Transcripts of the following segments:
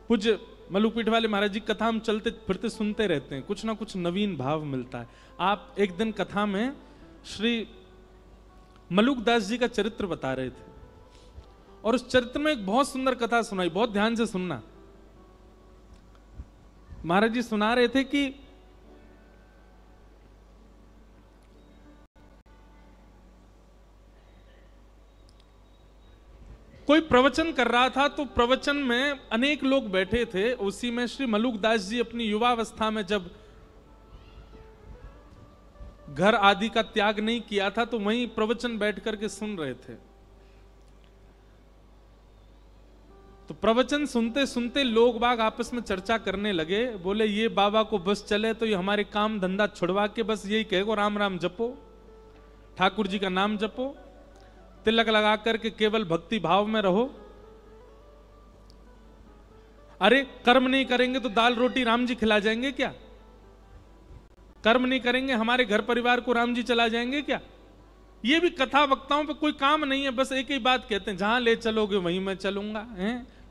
पूज्य मलुकपीठ वाले महाराज जी कथा हम चलते फिरते सुनते रहते हैं, कुछ ना कुछ नवीन भाव मिलता है। आप एक दिन कथा में श्री मलुकदास जी का चरित्र बता रहे थे और उस चरित्र में एक बहुत सुंदर कथा सुनाई, बहुत ध्यान से सुनना। महाराज जी सुना रहे थे कि कोई प्रवचन कर रहा था, तो प्रवचन में अनेक लोग बैठे थे। उसी में श्री मलुकदास जी अपनी युवावस्था में जब घर आदि का त्याग नहीं किया था, तो वहीं प्रवचन बैठ करके सुन रहे थे। तो प्रवचन सुनते सुनते लोग बाग आपस में चर्चा करने लगे। बोले ये बाबा को बस चले तो ये हमारे काम धंधा छुड़वा के बस यही कहेगो राम राम जपो, ठाकुर जी का नाम जपो, तिलक लगा करके केवल भक्ति भाव में रहो। अरे कर्म नहीं करेंगे तो दाल रोटी राम जी खिला जाएंगे क्या? कर्म नहीं करेंगे हमारे घर परिवार को राम जी चला जाएंगे क्या? ये भी कथा वक्ताओं पे कोई काम नहीं है, बस एक ही बात कहते हैं, जहां ले चलोगे वहीं मैं चलूंगा।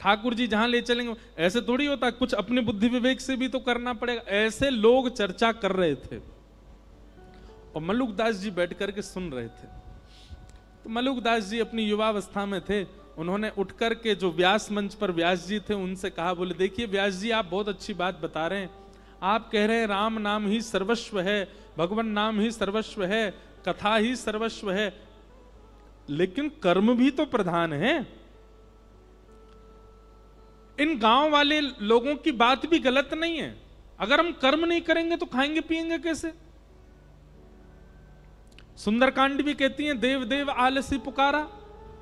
ठाकुर जी जहां ले चलेंगे, ऐसे थोड़ी होता, कुछ अपने बुद्धि विवेक से भी तो करना पड़ेगा। ऐसे लोग चर्चा कर रहे थे और मलुकदास जी बैठ करके सुन रहे थे। तो मलुकदास जी अपनी युवावस्था में थे, उन्होंने उठ करके जो व्यास मंच पर व्यास जी थे उनसे कहा, बोले देखिए व्यास जी आप बहुत अच्छी बात बता रहे हैं, आप कह रहे हैं राम नाम ही सर्वस्व है, भगवान नाम ही सर्वस्व है, कथा ही सर्वस्व है, लेकिन कर्म भी तो प्रधान है। इन गांव वाले लोगों की बात भी गलत नहीं है, अगर हम कर्म नहीं करेंगे तो खाएंगे पिएंगे कैसे? सुंदरकांड भी कहती है देव देव आलसी पुकारा,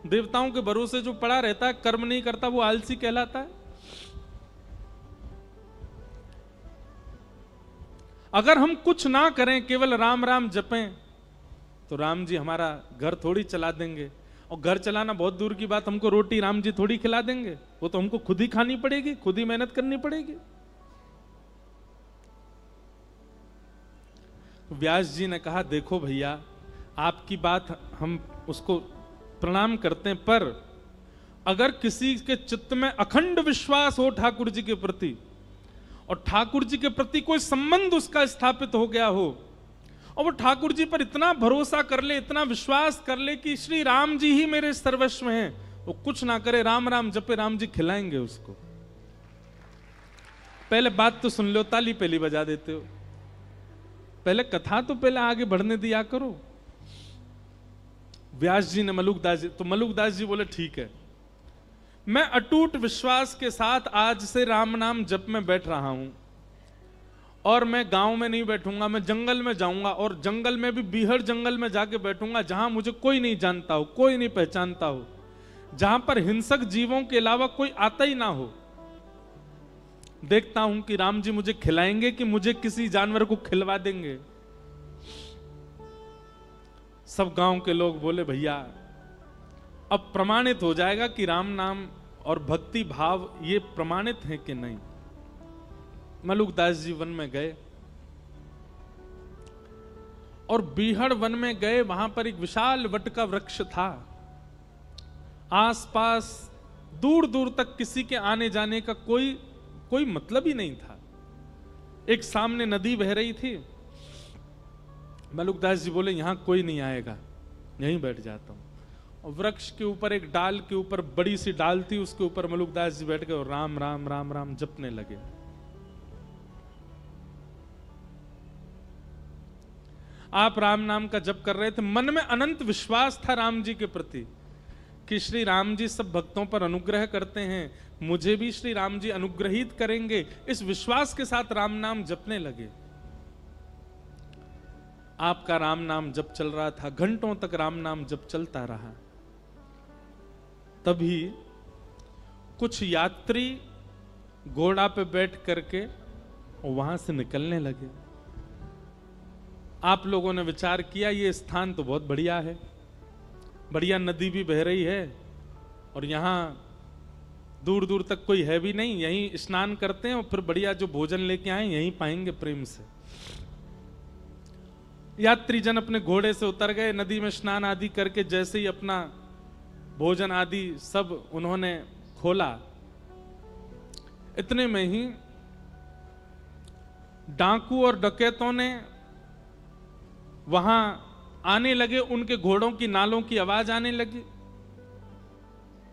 देवताओं के भरोसे जो पड़ा रहता है कर्म नहीं करता वो आलसी कहलाता है। अगर हम कुछ ना करें केवल राम राम जपें तो राम जी हमारा घर थोड़ी चला देंगे, और घर चलाना बहुत दूर की बात, हमको रोटी राम जी थोड़ी खिला देंगे, वो तो हमको खुद ही खानी पड़ेगी, खुद ही मेहनत करनी पड़ेगी। व्यास जी ने कहा देखो भैया आपकी बात हम उसको प्रणाम करते हैं, पर अगर किसी के चित्त में अखंड विश्वास हो ठाकुर जी के प्रति और ठाकुर जी के प्रति कोई संबंध उसका स्थापित हो गया हो और वो ठाकुर जी पर इतना भरोसा कर ले, इतना विश्वास कर ले कि श्री राम जी ही मेरे सर्वस्व हैं, वो कुछ ना करे राम राम जपे, राम जी खिलाएंगे उसको। पहले बात तो सुन लो, ताली पहली बजा देते हो, पहले कथा तो पहले आगे बढ़ने दिया करो। व्यास जी ने मलुकदास जी, तो मलुकदास जी बोले ठीक है, मैं अटूट विश्वास के साथ आज से राम नाम जप में बैठ रहा हूं, और मैं गांव में नहीं बैठूंगा, मैं जंगल में जाऊंगा, और जंगल में भी बीहड़ जंगल में जाके बैठूंगा जहां मुझे कोई नहीं जानता हो, कोई नहीं पहचानता हो, जहां पर हिंसक जीवों के अलावा कोई आता ही ना हो। देखता हूं कि राम जी मुझे खिलाएंगे कि मुझे किसी जानवर को खिलवा देंगे। सब गांव के लोग बोले भैया अब प्रमाणित हो जाएगा कि राम नाम और भक्ति भाव ये प्रमाणित है कि नहीं। मलुकदास जी वन में गए और बीहड़ वन में गए, वहां पर एक विशाल वट का वृक्ष था, आसपास दूर दूर तक किसी के आने जाने का कोई मतलब ही नहीं था। एक सामने नदी बह रही थी। मलुकदास जी बोले यहां कोई नहीं आएगा, यहीं बैठ जाता हूं। और वृक्ष के ऊपर एक डाल के ऊपर बड़ी सी डाल थी, उसके ऊपर मलुकदास जी बैठ गए और राम राम राम राम जपने लगे। आप राम नाम का जप कर रहे थे, मन में अनंत विश्वास था राम जी के प्रति कि श्री राम जी सब भक्तों पर अनुग्रह करते हैं, मुझे भी श्री राम जी अनुग्रहित करेंगे। इस विश्वास के साथ राम नाम जपने लगे। आपका राम नाम जप चल रहा था, घंटों तक राम नाम जप चलता रहा। तभी कुछ यात्री घोड़ा पे बैठ करके वहां से निकलने लगे। आप लोगों ने विचार किया ये स्थान तो बहुत बढ़िया है, बढ़िया नदी भी बह रही है और यहां दूर दूर तक कोई है भी नहीं, यहीं स्नान करते हैं और फिर बढ़िया जो भोजन लेके आए यहीं पाएंगे प्रेम से। यात्री जन अपने घोड़े से उतर गए, नदी में स्नान आदि करके जैसे ही अपना भोजन आदि सब उन्होंने खोला, इतने में ही डाकू और डकैतों ने वहां आने लगे, उनके घोड़ों की नालों की आवाज आने लगी।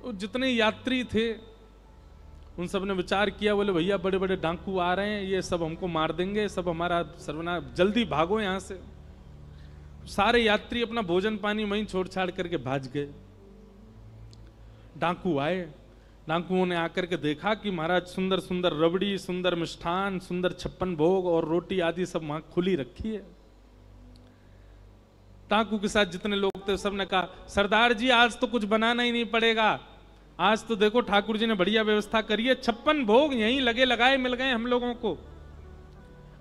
तो जितने यात्री थे उन सब ने विचार किया, बोले भैया बड़े बड़े डाकू आ रहे हैं, ये सब हमको मार देंगे, सब हमारा सर्वनाश, जल्दी भागो यहां से। सारे यात्री अपना भोजन पानी वहीं छोड़ छाड़ करके भाग गए। डाकू आए, डाकुओं ने आकर के देखा कि महाराज सुंदर सुंदर रबड़ी, सुंदर मिष्ठान, सुंदर 56 भोग और रोटी आदि सब वहां खुली रखी है। डाकू के साथ जितने लोग थे सबने कहा, सरदार जी आज तो कुछ बनाना ही नहीं पड़ेगा, आज तो देखो ठाकुर जी ने बढ़िया व्यवस्था करी है, 56 भोग यहीं लगे लगाए मिल गए हम लोगों को।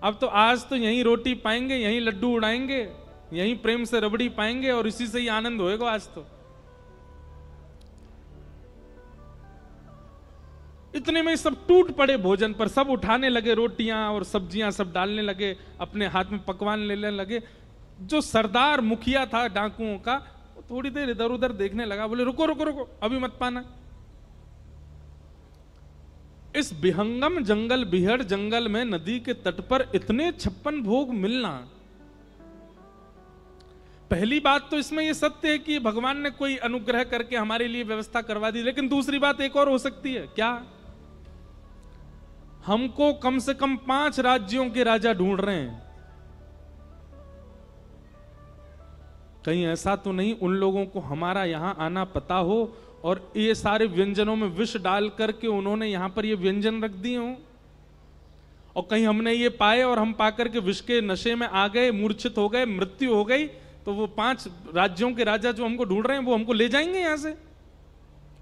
अब तो आज तो यहीं रोटी पाएंगे, यहीं लड्डू उड़ाएंगे, यहीं प्रेम से रबड़ी पाएंगे और इसी से ही आनंद होएगा आज तो। इतने में सब टूट पड़े भोजन पर, सब उठाने लगे रोटियां और सब्जियां, सब डालने लगे, अपने हाथ में पकवान लेने लगे। जो सरदार मुखिया था डाकुओं का, थोड़ी देर इधर उधर देखने लगा, बोले रुको रुको रुको, अभी मत पाना। इस विहंगम जंगल, बिहड़ जंगल में नदी के तट पर इतने 56 भोग मिलना, पहली बात तो इसमें यह सत्य है कि भगवान ने कोई अनुग्रह करके हमारे लिए व्यवस्था करवा दी। लेकिन दूसरी बात एक और हो सकती है, क्या हमको कम से कम 5 राज्यों के राजा ढूंढ रहे हैं, कहीं ऐसा तो नहीं उन लोगों को हमारा यहां आना पता हो और ये सारे व्यंजनों में विष डाल करके उन्होंने यहां पर ये व्यंजन रख दिए हो, और कहीं हमने ये पाए और हम पाकर के विष के नशे में आ गए, मूर्छित हो गए, मृत्यु हो गई, तो वो 5 राज्यों के राजा जो हमको ढूंढ रहे हैं वो हमको ले जाएंगे यहां से,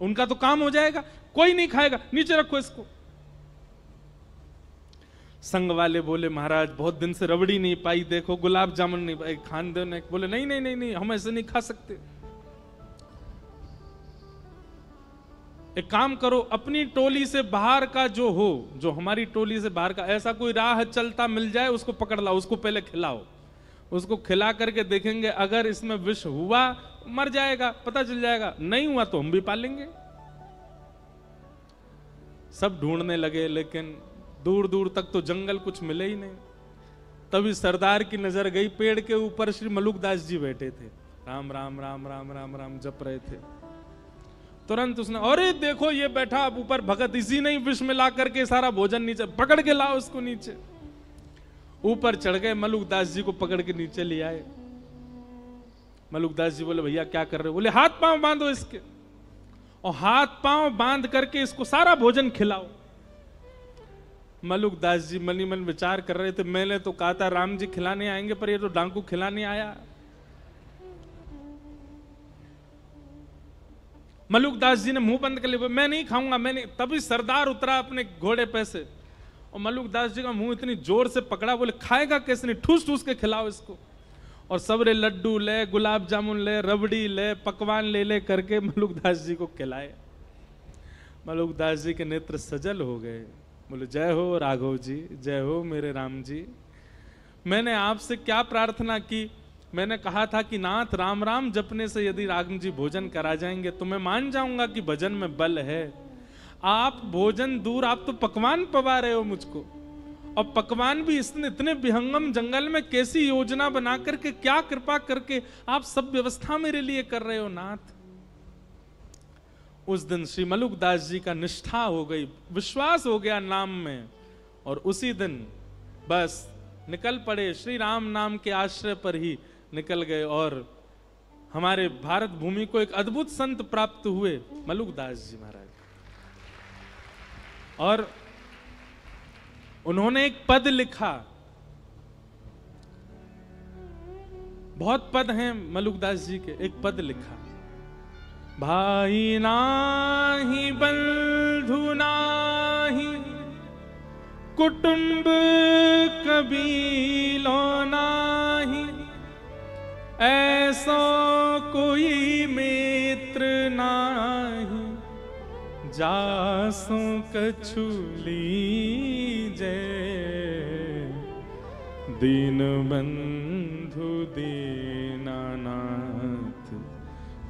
उनका तो काम हो जाएगा, कोई नहीं खाएगा, नीचे रखो इसको। संग वाले बोले महाराज बहुत दिन से रबड़ी नहीं पाई, देखो गुलाब जामुन नहीं पाई, खान देने। बोले नहीं नहीं नहीं नहीं, हम ऐसे नहीं खा सकते। एक काम करो, अपनी टोली से बाहर का जो हो, जो हमारी टोली से बाहर का ऐसा कोई राह चलता मिल जाए, उसको पकड़ लाओ, उसको पहले खिलाओ, उसको खिला करके देखेंगे अगर इसमें विष हुआ मर जाएगा, पता चल जाएगा, नहीं हुआ तो हम भी पालेंगे। सब ढूंढने लगे लेकिन दूर दूर तक तो जंगल कुछ मिले ही नहीं। तभी सरदार की नजर गई, पेड़ के ऊपर श्री मलुकदास जी बैठे थे, राम राम राम राम राम राम जप रहे थे। तुरंत उसने, अरे देखो ये बैठा अब ऊपर भगत, इसी ने विष मिला करके सारा भोजन नीचे, पकड़ के लाओ उसको नीचे। ऊपर चढ़ गए, मलुकदास जी को पकड़ के नीचे ले आए। मलुकदास जी बोले भैया क्या कर रहे हो? बोले हाथ पांव बांधो इसके, और हाथ पांव बांध करके इसको सारा भोजन खिलाओ। मलुकदास जी मनी मन विचार कर रहे थे, मैंने तो कहा था राम जी खिलाने आएंगे, पर ये तो डाकू खिलाने आया। मलुकदास जी ने मुंह बंद कर लिया, मैं नहीं खाऊंगा, मैं नहीं। तभी सरदार उतरा अपने घोड़े पे से, और मलुकदास जी का मुंह इतनी जोर से पकड़ा, बोले खाएगा कैसे नहीं, ठूस ठूस के खिलाओ इसको। और सबरे लड्डू ले, गुलाब जामुन ले, रबड़ी ले, पकवान ले ले करके मलुकदास जी को खिलाए। मलुकदास जी के नेत्र सजल हो गए, बोले जय हो राघव जी, जय हो मेरे राम जी। मैंने आपसे क्या प्रार्थना की? मैंने कहा था कि नाथ राम राम जपने से यदि राम जी भोजन करा जाएंगे तो मैं मान जाऊंगा कि भजन में बल है। आप भोजन दूर, आप तो पकवान पवा रहे हो मुझको, और पकवान भी इतने विहंगम जंगल में कैसी योजना बना करके, क्या कृपा करके आप सब व्यवस्था मेरे लिए कर रहे हो नाथ। उस दिन श्री मलुकदास जी का निष्ठा हो गई, विश्वास हो गया नाम में, और उसी दिन बस निकल पड़े, श्री राम नाम के आश्रय पर ही निकल गए, और हमारे भारत भूमि को एक अद्भुत संत प्राप्त हुए, मलुकदास जी महाराज। और उन्होंने एक पद लिखा, बहुत पद हैं मलुकदास जी के, एक पद लिखा, भाई नाही बंधु नाही कुटुंब कबीलो नाही, ऐसो कोई मित्र नाही, जासो कछु लीजे, दीन बंधु दीनानाथ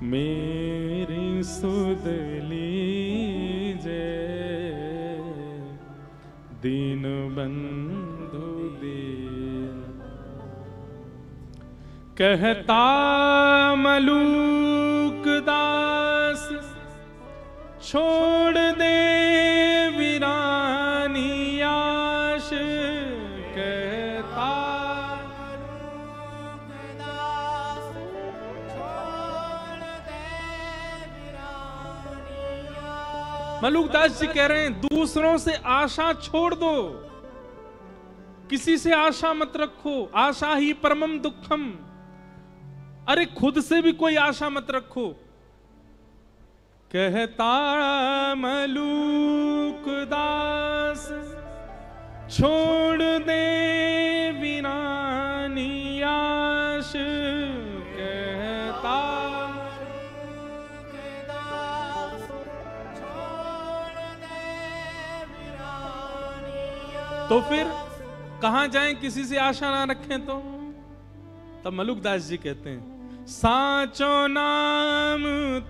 मेरी सुध लीजे। दीन बंधु दीन। कहता मलूक दास छोड़ दे वीरानी आश। कहता मलूक दास जी कह रहे हैं दूसरों से आशा छोड़ दो, किसी से आशा मत रखो। आशा ही परमम दुखम। अरे खुद से भी कोई आशा मत रखो। कहता मलूक दास छोड़ दे वीरानी आश। कहता तो फिर कहां जाएं किसी से आशा ना रखें तो? तब मलूक दास जी कहते हैं साचो नाम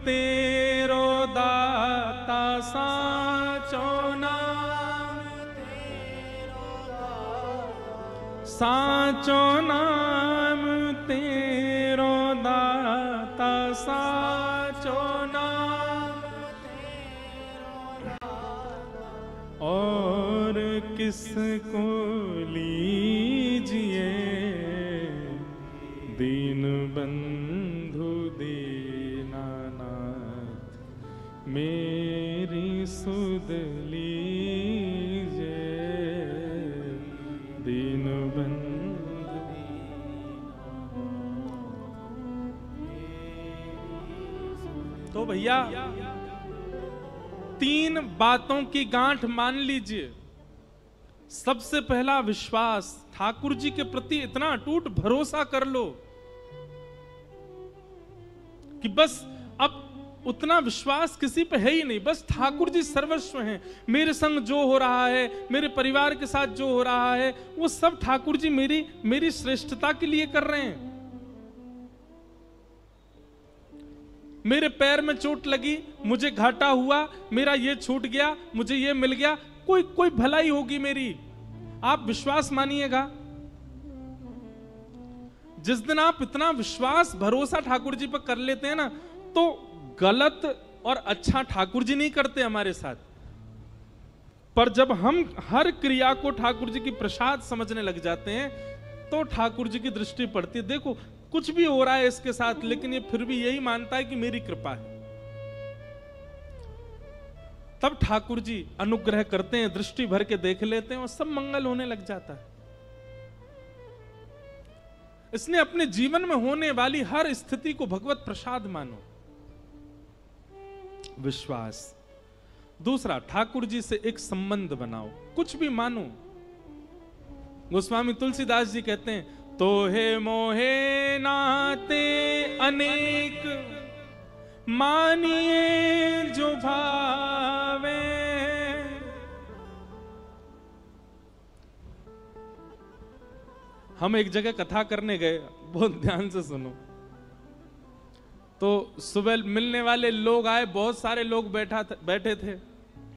तेरो दाता। साचो नाम तेरो दाता। साचो नाम तेरो दाता। साचो नाम तेरो दाता। और किसको लीजिए दीन बंधु दीनानाथ। मेरी सुध लीजिए दीन बंधु। तो भैया 3 बातों की गांठ मान लीजिए। सबसे पहला विश्वास, ठाकुर जी के प्रति इतना अटूट भरोसा कर लो कि बस अब उतना विश्वास किसी पे है ही नहीं। बस ठाकुर जी सर्वस्व हैं। मेरे संग जो हो रहा है, मेरे परिवार के साथ जो हो रहा है, वो सब ठाकुर जी मेरी श्रेष्ठता के लिए कर रहे हैं। मेरे पैर में चोट लगी, मुझे घाटा हुआ, मेरा ये छूट गया, मुझे ये मिल गया, कोई भलाई होगी मेरी। आप विश्वास मानिएगा। जिस दिन आप इतना विश्वास भरोसा ठाकुर जी पर कर लेते हैं ना, तो गलत और अच्छा ठाकुर जी नहीं करते हमारे साथ। पर जब हम हर क्रिया को ठाकुर जी की प्रसाद समझने लग जाते हैं, तो ठाकुर जी की दृष्टि पड़ती है। देखो कुछ भी हो रहा है इसके साथ, लेकिन ये फिर भी यही मानता है कि मेरी कृपा है। तब ठाकुर जी अनुग्रह करते हैं, दृष्टि भर के देख लेते हैं और सब मंगल होने लग जाता है। इसने अपने जीवन में होने वाली हर स्थिति को भगवत प्रसाद मानो। विश्वास। दूसरा, ठाकुर जी से एक संबंध बनाओ। कुछ भी मानो। गोस्वामी तुलसीदास जी कहते हैं तोहे मोहे नाते अनेक मानिए जो भावे। हम एक जगह कथा करने गए, बहुत ध्यान से सुनो। तो सुबह मिलने वाले लोग आए, बहुत सारे लोग बैठे थे।